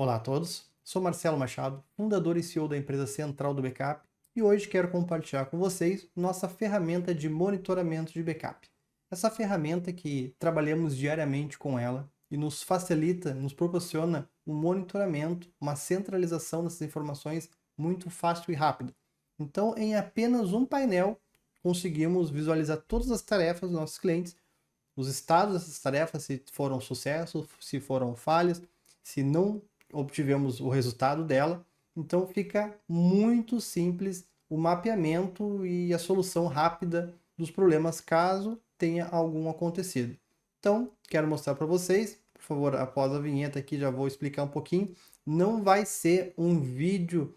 Olá a todos, sou Marcelo Machado, fundador e CEO da empresa Central do Backup, e hoje quero compartilhar com vocês nossa ferramenta de monitoramento de backup. Essa ferramenta que trabalhamos diariamente com ela e nos facilita, nos proporciona um monitoramento, uma centralização dessas informações muito fácil e rápido. Então, em apenas um painel, conseguimos visualizar todas as tarefas dos nossos clientes, os estados dessas tarefas, se foram sucessos, se foram falhas, se não obtivemos o resultado dela. Então fica muito simples o mapeamento e a solução rápida dos problemas caso tenha algum acontecido. Então, quero mostrar para vocês, por favor, após a vinheta aqui já vou explicar um pouquinho. Não vai ser um vídeo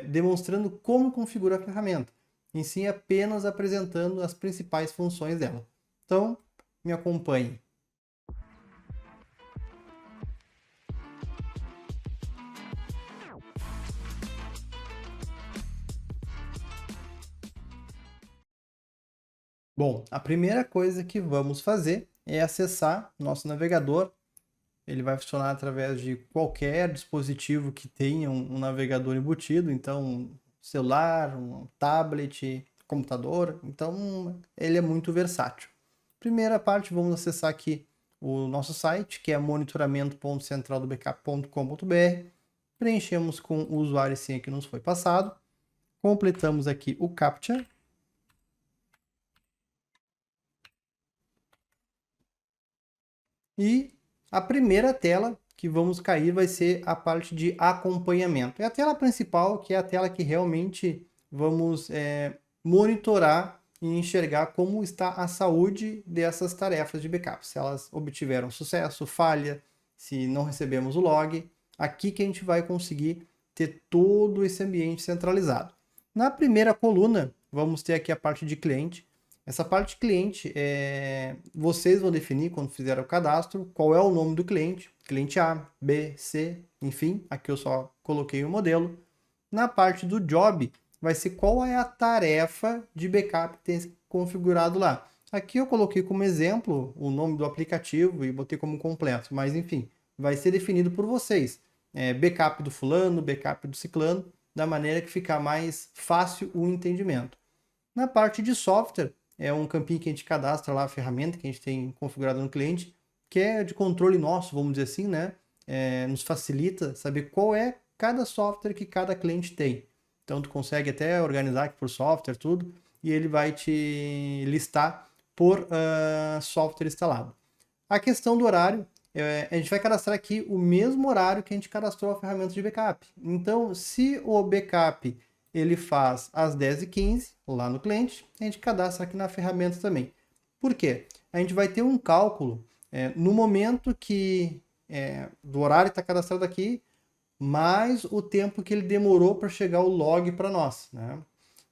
demonstrando como configura a ferramenta, em si apenas apresentando as principais funções dela. Então, me acompanhe. Bom, a primeira coisa que vamos fazer é acessar nosso navegador. Ele vai funcionar através de qualquer dispositivo que tenha um navegador embutido, então um celular, um tablet, computador, então ele é muito versátil. Primeira parte, vamos acessar aqui o nosso site, que é monitoramento.centraldobackup.com.br. Preenchemos com o usuário e senha que nos foi passado. Completamos aqui o CAPTCHA. E a primeira tela que vamos cair vai ser a parte de acompanhamento. É a tela principal, que é a tela que realmente vamos monitorar e enxergar como está a saúde dessas tarefas de backup. Se elas obtiveram sucesso, falha, se não recebemos o log. Aqui que a gente vai conseguir ter todo esse ambiente centralizado. Na primeira coluna, vamos ter aqui a parte de cliente. Essa parte de cliente, vocês vão definir quando fizer o cadastro, qual é o nome do cliente, cliente A, B, C, enfim, aqui eu só coloquei o modelo. Na parte do job, vai ser qual é a tarefa de backup que tem configurado lá. Aqui eu coloquei como exemplo o nome do aplicativo e botei como completo, mas enfim, vai ser definido por vocês. Backup do fulano, backup do ciclano, da maneira que ficar mais fácil o entendimento. Na parte de software, é um campinho que a gente cadastra lá, a ferramenta que a gente tem configurado no cliente, que é de controle nosso, vamos dizer assim, né? Nos facilita saber qual é cada software que cada cliente tem. Então, tu consegue até organizar aqui por software, tudo, e ele vai te listar por software instalado. A questão do horário, a gente vai cadastrar aqui o mesmo horário que a gente cadastrou a ferramenta de backup. Então, se o backup ele faz às 10h15 lá no cliente, a gente cadastra aqui na ferramenta também. Por quê? A gente vai ter um cálculo no momento que do horário que está cadastrado aqui, mais o tempo que ele demorou para chegar o log para nós, né?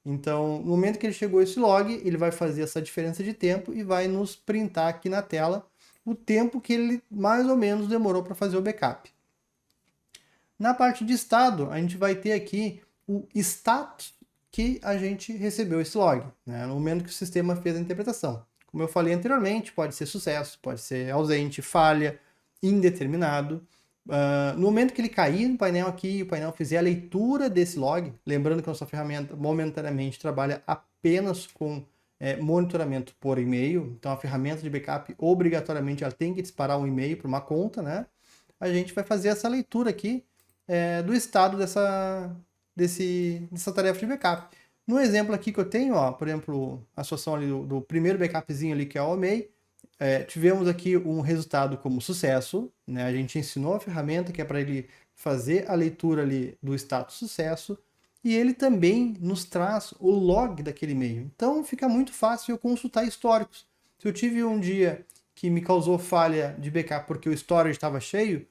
Então, no momento que ele chegou esse log, ele vai fazer essa diferença de tempo e vai nos printar aqui na tela o tempo que ele mais ou menos demorou para fazer o backup. Na parte de estado, a gente vai ter aqui o status que a gente recebeu esse log, né, no momento que o sistema fez a interpretação. Como eu falei anteriormente, pode ser sucesso, pode ser ausente, falha, indeterminado. No momento que ele cair no painel aqui, o painel fizer a leitura desse log, lembrando que a nossa ferramenta momentaneamente trabalha apenas com monitoramento por e-mail, então a ferramenta de backup obrigatoriamente ela tem que disparar um e-mail para uma conta, né? A gente vai fazer essa leitura aqui do estado dessa tarefa de backup. No exemplo aqui que eu tenho, ó, por exemplo, a situação ali do primeiro backupzinho ali que é o OMEI, tivemos aqui um resultado como sucesso, né? A gente ensinou a ferramenta que é para ele fazer a leitura ali do status sucesso, e ele também nos traz o log daquele e-mail. Então fica muito fácil eu consultar históricos. Se eu tive um dia que me causou falha de backup porque o storage estava cheio,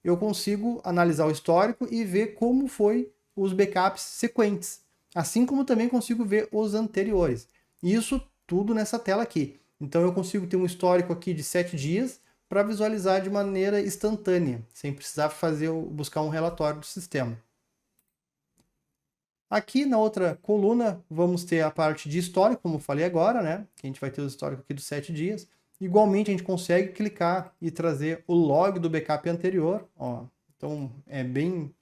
eu consigo analisar o histórico e ver como foi os backups sequentes, assim como também consigo ver os anteriores. Isso tudo nessa tela aqui. Então eu consigo ter um histórico aqui de 7 dias para visualizar de maneira instantânea, sem precisar buscar um relatório do sistema. Aqui na outra coluna vamos ter a parte de histórico, como eu falei agora, né? Que a gente vai ter o histórico aqui dos 7 dias. Igualmente a gente consegue clicar e trazer o log do backup anterior. Ó, Então é bem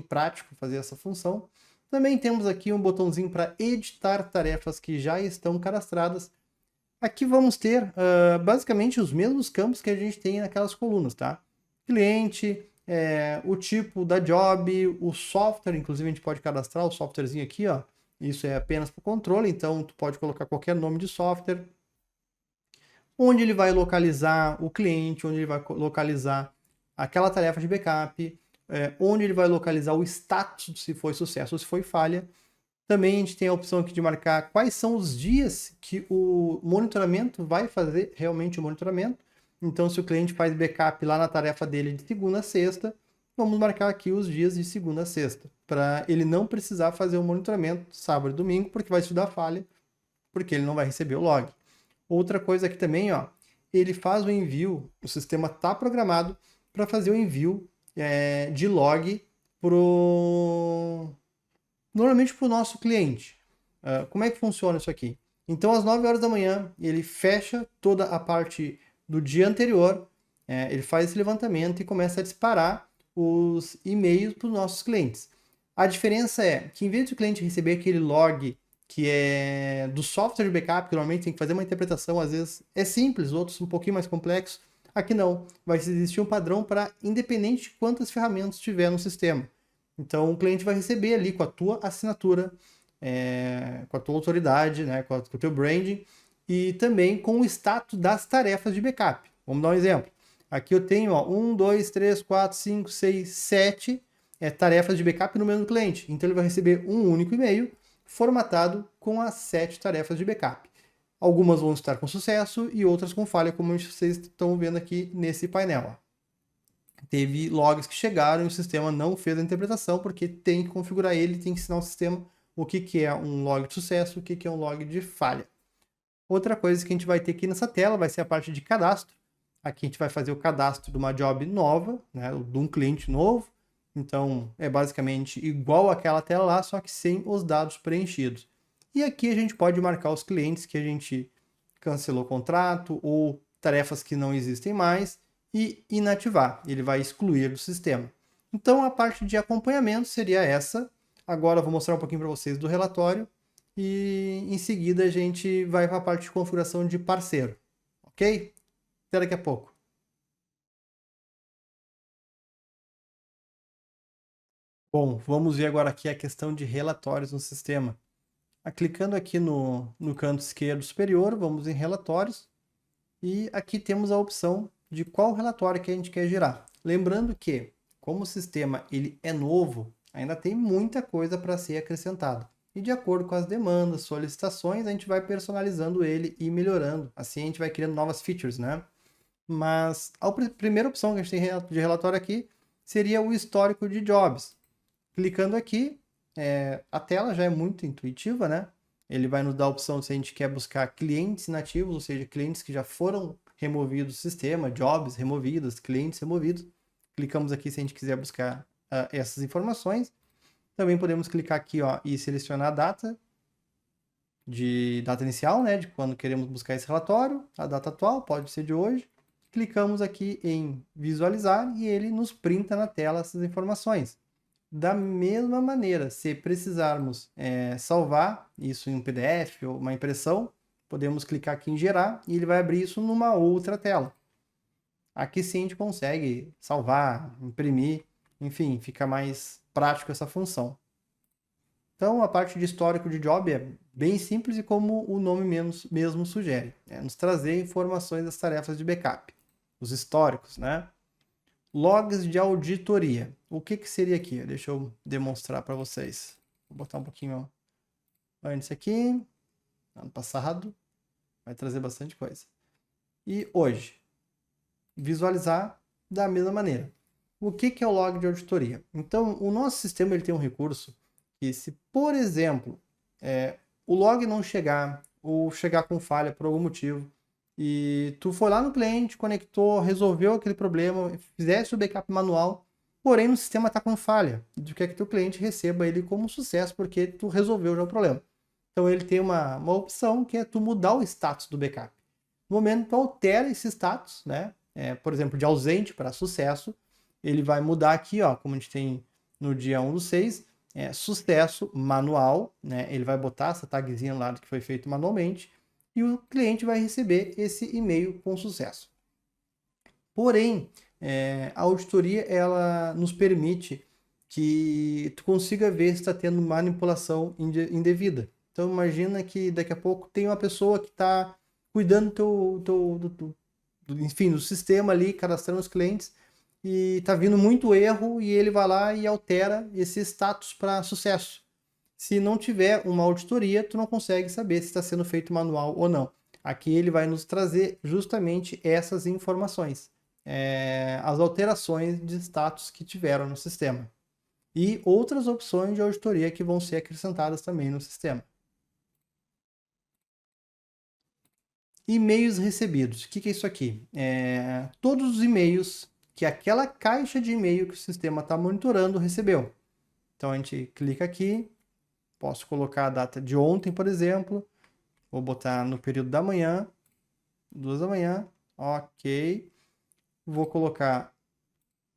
prático fazer essa função. Também temos aqui um botãozinho para editar tarefas que já estão cadastradas. Aqui vamos ter basicamente os mesmos campos que a gente tem naquelas colunas, tá? Cliente, o tipo da job, o software, inclusive a gente pode cadastrar o softwarezinho aqui, ó. Isso é apenas para o controle, então tu pode colocar qualquer nome de software. Onde ele vai localizar o cliente, onde ele vai localizar aquela tarefa de backup, onde ele vai localizar o status, se foi sucesso ou se foi falha. Também a gente tem a opção aqui de marcar quais são os dias que o monitoramento vai fazer realmente o monitoramento. Então, se o cliente faz backup lá na tarefa dele de segunda a sexta, vamos marcar aqui os dias de segunda a sexta, para ele não precisar fazer o monitoramento sábado e domingo, porque vai te dar falha, porque ele não vai receber o log. Outra coisa aqui também, ó, ele faz o envio, o sistema está programado para fazer o envio de log normalmente para o nosso cliente. Como é que funciona isso aqui? Então, às 9 horas da manhã, ele fecha toda a parte do dia anterior, ele faz esse levantamento e começa a disparar os e-mails para os nossos clientes. A diferença é que, em vez do cliente receber aquele log que é do software de backup, que normalmente tem que fazer uma interpretação, às vezes é simples, outros um pouquinho mais complexos, aqui não. Vai existir um padrão para, independente de quantas ferramentas tiver no sistema. Então, o cliente vai receber ali com a tua assinatura, com a tua autoridade, né, com o teu branding e também com o status das tarefas de backup. Vamos dar um exemplo. Aqui eu tenho 1, 2, 3, 4, 5, 6, 7 tarefas de backup no mesmo cliente. Então, ele vai receber um único e-mail formatado com as 7 tarefas de backup. Algumas vão estar com sucesso e outras com falha, como vocês estão vendo aqui nesse painel. Teve logs que chegaram e o sistema não fez a interpretação, porque tem que configurar ele, tem que ensinar o sistema o que é um log de sucesso, o que é um log de falha. Outra coisa que a gente vai ter aqui nessa tela vai ser a parte de cadastro. Aqui a gente vai fazer o cadastro de uma job nova, né, de um cliente novo. Então, é basicamente igual àquela tela lá, só que sem os dados preenchidos. E aqui a gente pode marcar os clientes que a gente cancelou o contrato ou tarefas que não existem mais e inativar. Ele vai excluir do sistema. Então, a parte de acompanhamento seria essa. Agora eu vou mostrar um pouquinho para vocês do relatório e em seguida a gente vai para a parte de configuração de parceiro. Ok? Até daqui a pouco. Bom, vamos ver agora aqui a questão de relatórios no sistema. Clicando aqui no canto esquerdo superior, vamos em relatórios e aqui temos a opção de qual relatório que a gente quer gerar. Lembrando que, como o sistema ele é novo, ainda tem muita coisa para ser acrescentada. E de acordo com as demandas, solicitações, a gente vai personalizando ele e melhorando. Assim a gente vai criando novas features, né? Mas a primeira opção que a gente tem de relatório aqui seria o histórico de jobs. Clicando aqui, a tela já é muito intuitiva, né? Ele vai nos dar a opção se a gente quer buscar clientes inativos, ou seja, clientes que já foram removidos do sistema, jobs removidos, clientes removidos. Clicamos aqui se a gente quiser buscar essas informações. Também podemos clicar aqui, ó, e selecionar a data inicial, né, de quando queremos buscar esse relatório, a data atual, pode ser de hoje. Clicamos aqui em visualizar e ele nos printa na tela essas informações. Da mesma maneira, se precisarmos salvar isso em um PDF ou uma impressão, podemos clicar aqui em gerar e ele vai abrir isso numa outra tela. Aqui sim a gente consegue salvar, imprimir, enfim, fica mais prático essa função. Então a parte de histórico de job é bem simples e como o nome mesmo sugere, nos trazer informações das tarefas de backup, os históricos, né? Logs de auditoria. O que seria aqui? Deixa eu demonstrar para vocês. Vou botar um pouquinho antes aqui. Ano passado. Vai trazer bastante coisa. E hoje. Visualizar da mesma maneira. O que é o log de auditoria? Então, o nosso sistema ele tem um recurso que, se, por exemplo, o log não chegar ou chegar com falha por algum motivo, e tu foi lá no cliente, conectou, resolveu aquele problema, fizesse o backup manual, porém no sistema está com falha. Tu quer que teu cliente receba ele como sucesso, porque tu resolveu já o problema. Então ele tem uma opção que é tu mudar o status do backup. No momento tu altera esse status, né? Por exemplo, de ausente para sucesso, ele vai mudar aqui, ó, como a gente tem no dia 1/6, sucesso manual, né? Ele vai botar essa tagzinha lá que foi feito manualmente e o cliente vai receber esse e-mail com sucesso. Porém, a auditoria ela nos permite que tu consiga ver se está tendo manipulação indevida. Então imagina que daqui a pouco tem uma pessoa que está cuidando enfim, do sistema ali, cadastrando os clientes, e está vindo muito erro e ele vai lá e altera esse status para sucesso. Se não tiver uma auditoria, tu não consegue saber se está sendo feito manual ou não. Aqui ele vai nos trazer justamente essas informações, as alterações de status que tiveram no sistema e outras opções de auditoria que vão ser acrescentadas também no sistema. E-mails recebidos. O que é isso aqui? Todos os e-mails que aquela caixa de e-mail que o sistema está monitorando recebeu. Então a gente clica aqui, posso colocar a data de ontem, por exemplo, vou botar no período da manhã, 2 da manhã, ok. Vou colocar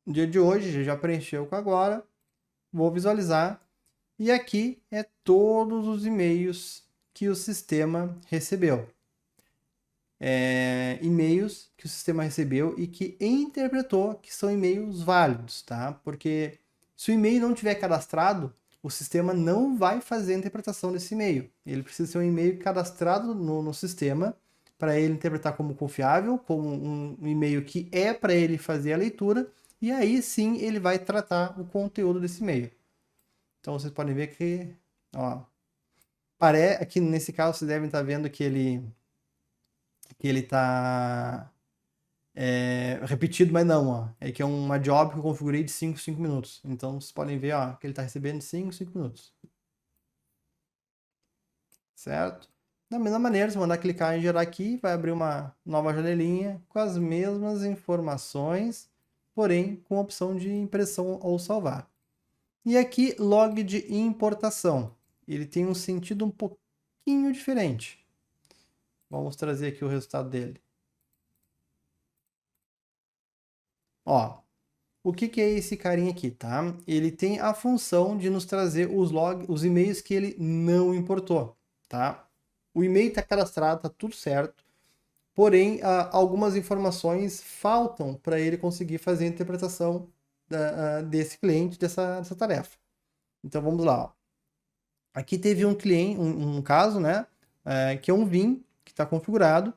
o dia de hoje, já preencheu com agora, vou visualizar, e aqui é todos os e-mails que o sistema recebeu. E-mails que o sistema recebeu e que interpretou que são e-mails válidos, tá? Porque se o e-mail não tiver cadastrado, o sistema não vai fazer a interpretação desse e-mail. Ele precisa ser um e-mail cadastrado no sistema para ele interpretar como confiável, como um e-mail que é para ele fazer a leitura, e aí sim ele vai tratar o conteúdo desse e-mail. Então vocês podem ver que, ó, aqui nesse caso vocês devem estar vendo que ele está repetido, mas não, ó. É que é uma job que eu configurei de 5 minutos. Então vocês podem ver, ó, que ele está recebendo de 5 minutos. Certo? Da mesma maneira, se mandar clicar em gerar aqui, vai abrir uma nova janelinha com as mesmas informações, porém com a opção de impressão ou salvar. E aqui, log de importação. Ele tem um sentido um pouquinho diferente. Vamos trazer aqui o resultado dele. Ó, o que é esse carinha aqui, tá? Ele tem a função de nos trazer os e-mails que ele não importou, tá? O e-mail está cadastrado, está tudo certo, porém algumas informações faltam para ele conseguir fazer a interpretação desse cliente, dessa tarefa. Então vamos lá. Ó. Aqui teve um cliente, um caso, né? Que é um VIN que está configurado.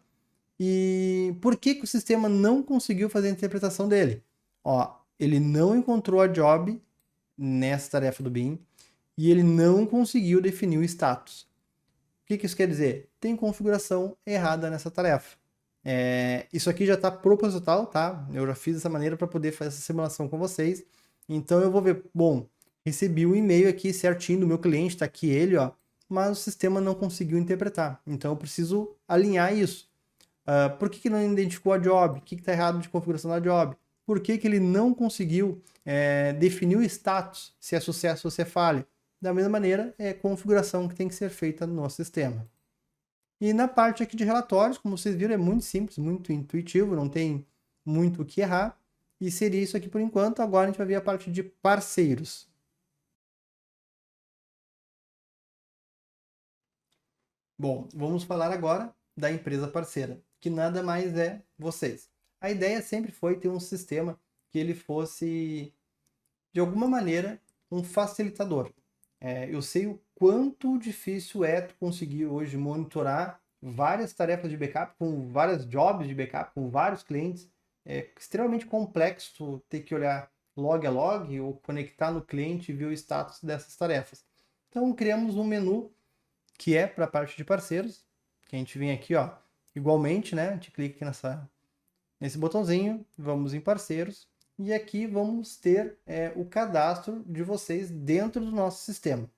E por que o sistema não conseguiu fazer a interpretação dele? Ó, ele não encontrou a job nessa tarefa do BIM e ele não conseguiu definir o status. O que isso quer dizer? Tem configuração errada nessa tarefa. Isso aqui já está proposital, tá? Eu já fiz dessa maneira para poder fazer essa simulação com vocês. Então eu vou ver, bom, recebi um e-mail aqui certinho do meu cliente, está aqui ele, ó, mas o sistema não conseguiu interpretar. Então eu preciso alinhar isso. Por que não identificou a job? O que está errado de configuração da job? Por que ele não conseguiu definir o status, se é sucesso ou se é falha? Da mesma maneira, é configuração que tem que ser feita no nosso sistema. E na parte aqui de relatórios, como vocês viram, é muito simples, muito intuitivo, não tem muito o que errar. E seria isso aqui por enquanto. Agora a gente vai ver a parte de parceiros. Bom, vamos falar agora da empresa parceira, que nada mais é vocês. A ideia sempre foi ter um sistema que ele fosse, de alguma maneira, um facilitador. Eu sei o quanto difícil é tu conseguir hoje monitorar várias tarefas de backup, com várias jobs de backup, com vários clientes. É extremamente complexo ter que olhar log a log ou conectar no cliente e ver o status dessas tarefas. Então criamos um menu que é para a parte de parceiros, que a gente vem aqui, ó, igualmente, né? A gente clica aqui nesse botãozinho, vamos em parceiros, e aqui vamos ter o cadastro de vocês dentro do nosso sistema.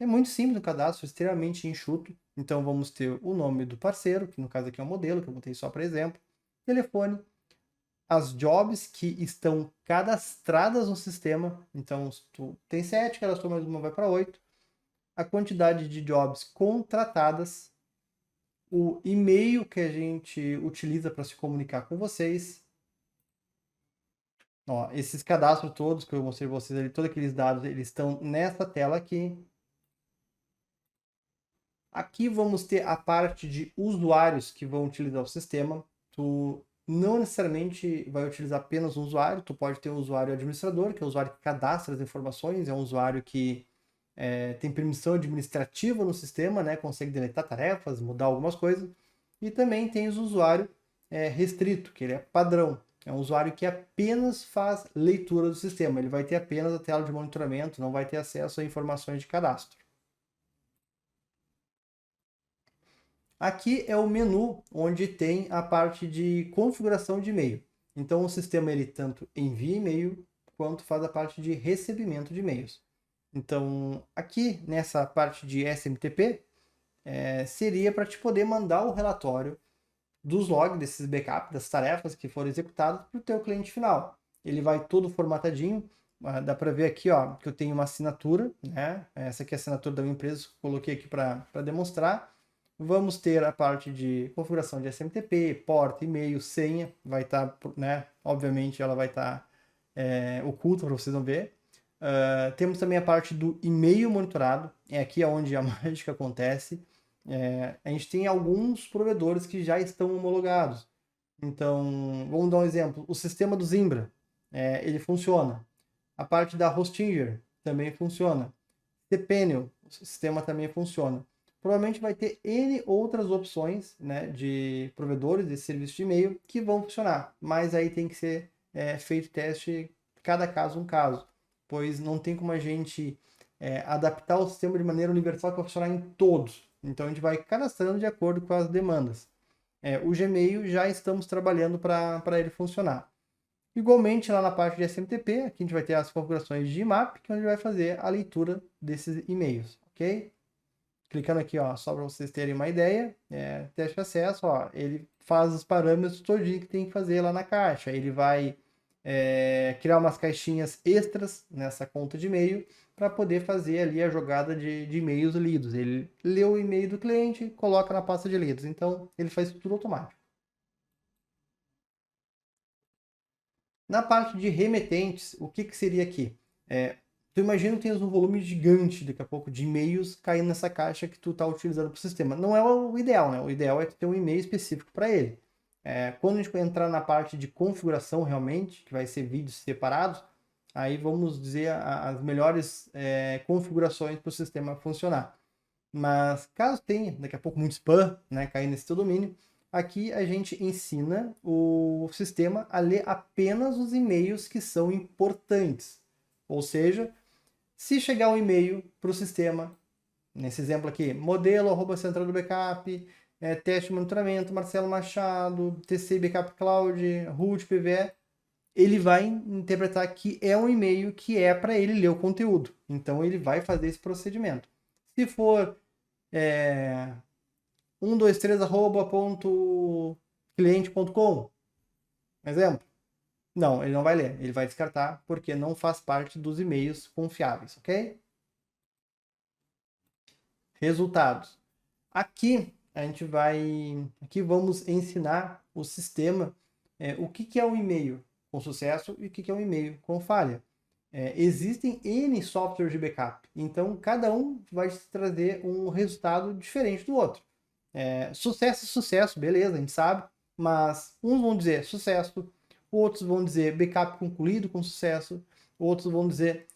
É muito simples o cadastro, extremamente enxuto, então vamos ter o nome do parceiro, que no caso aqui é um modelo, que eu botei só para exemplo, telefone, as jobs que estão cadastradas no sistema, então se tu tem 7, cadastrou mais uma, vai para 8, a quantidade de jobs contratadas, o e-mail que a gente utiliza para se comunicar com vocês, Ó, esses cadastros todos que eu mostrei para vocês ali, todos aqueles dados, eles estão nessa tela aqui. Aqui vamos ter a parte de usuários que vão utilizar o sistema. Tu não necessariamente vai utilizar apenas um usuário, tu pode ter um usuário administrador, que é o usuário que cadastra as informações, é um usuário que tem permissão administrativa no sistema, né? Consegue deletar tarefas, mudar algumas coisas. E também tem o usuário restrito, que ele é padrão. É um usuário que apenas faz leitura do sistema. Ele vai ter apenas a tela de monitoramento, não vai ter acesso a informações de cadastro. Aqui é o menu onde tem a parte de configuração de e-mail. Então o sistema ele tanto envia e-mail quanto faz a parte de recebimento de e-mails. Então aqui nessa parte de SMTP seria para te poder mandar o relatório dos logs, desses backups, das tarefas que foram executadas para o teu cliente final. Ele vai todo formatadinho, dá para ver aqui ó, que eu tenho uma assinatura, né? Essa aqui é a assinatura da minha empresa, coloquei aqui para demonstrar. Vamos ter a parte de configuração de SMTP, porta, e-mail, senha, vai estar, né? Obviamente ela vai estar oculta para vocês não ver. Temos também a parte do e-mail monitorado, é aqui onde a mágica acontece. A gente tem alguns provedores que já estão homologados. Então, vamos dar um exemplo. O sistema do Zimbra, ele funciona. A parte da Hostinger também funciona. cPanel, o sistema também funciona. Provavelmente vai ter N outras opções, né, de provedores de serviço de e-mail que vão funcionar. Mas aí tem que ser feito teste, cada caso um caso. Pois não tem como a gente adaptar o sistema de maneira universal que vai funcionar em todos. Então a gente vai cadastrando de acordo com as demandas. O Gmail já estamos trabalhando para ele funcionar. Igualmente, lá na parte de SMTP, aqui a gente vai ter as configurações de IMAP, que é onde vai fazer a leitura desses e-mails, ok? Clicando aqui, ó, só para vocês terem uma ideia, teste de acesso, ó, ele faz os parâmetros todinho que tem que fazer lá na caixa. Ele vai criar umas caixinhas extras nessa conta de e-mail para poder fazer ali a jogada de e-mails lidos. Ele lê o e-mail do cliente, coloca na pasta de lidos. Então, ele faz tudo automático. Na parte de remetentes, o que seria aqui? Tu imagina que tens um volume gigante, daqui a pouco, de e-mails caindo nessa caixa que tu está utilizando para o sistema. Não é o ideal, né? O ideal é ter um e-mail específico para ele. Quando a gente entrar na parte de configuração realmente, que vai ser vídeos separados, aí vamos dizer as melhores configurações para o sistema funcionar. Mas caso tenha, daqui a pouco, muito spam, né, cair nesse teu domínio, aqui a gente ensina o sistema a ler apenas os e-mails que são importantes. Ou seja, se chegar um e-mail para o sistema, nesse exemplo aqui, modelo@central do backup, teste de monitoramento, Marcelo Machado, TC Backup Cloud, root PVE, ele vai interpretar que é um e-mail que é para ele ler o conteúdo. Então ele vai fazer esse procedimento. Se for 123@cliente.com, exemplo. Não, ele não vai ler, ele vai descartar porque não faz parte dos e-mails confiáveis, ok? Resultados. Aqui aqui vamos ensinar o sistema o que é um e-mail com sucesso e o que é um e-mail com falha. Existem N softwares de backup, então cada um vai trazer um resultado diferente do outro. Sucesso, sucesso, beleza, a gente sabe, mas uns vão dizer sucesso, outros vão dizer backup concluído com sucesso, outros vão dizer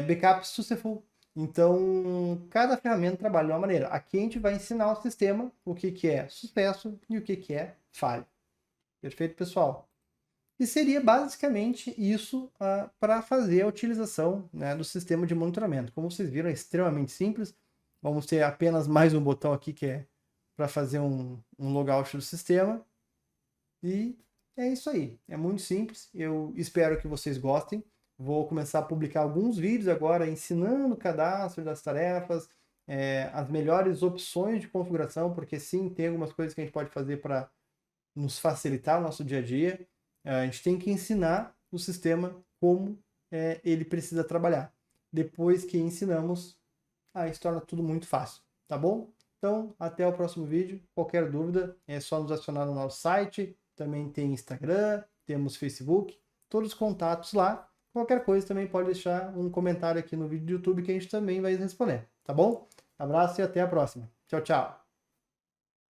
backup successful. Então, cada ferramenta trabalha de uma maneira. Aqui a gente vai ensinar o sistema o que é sucesso e o que é falha. Perfeito, pessoal? E seria basicamente isso para fazer a utilização, né, do sistema de monitoramento. Como vocês viram, é extremamente simples. Vamos ter apenas mais um botão aqui que é para fazer um logout do sistema. E é isso aí. É muito simples. Eu espero que vocês gostem. Vou começar a publicar alguns vídeos agora ensinando o cadastro das tarefas, as melhores opções de configuração, porque sim, tem algumas coisas que a gente pode fazer para nos facilitar o nosso dia a dia. A gente tem que ensinar o sistema como ele precisa trabalhar. Depois que ensinamos, aí se torna tudo muito fácil, tá bom? Então, até o próximo vídeo. Qualquer dúvida, é só nos acionar no nosso site. Também tem Instagram, temos Facebook. todos os contatos lá. Qualquer coisa também pode deixar um comentário aqui no vídeo do YouTube que a gente também vai responder, tá bom? Abraço e até a próxima. Tchau, tchau.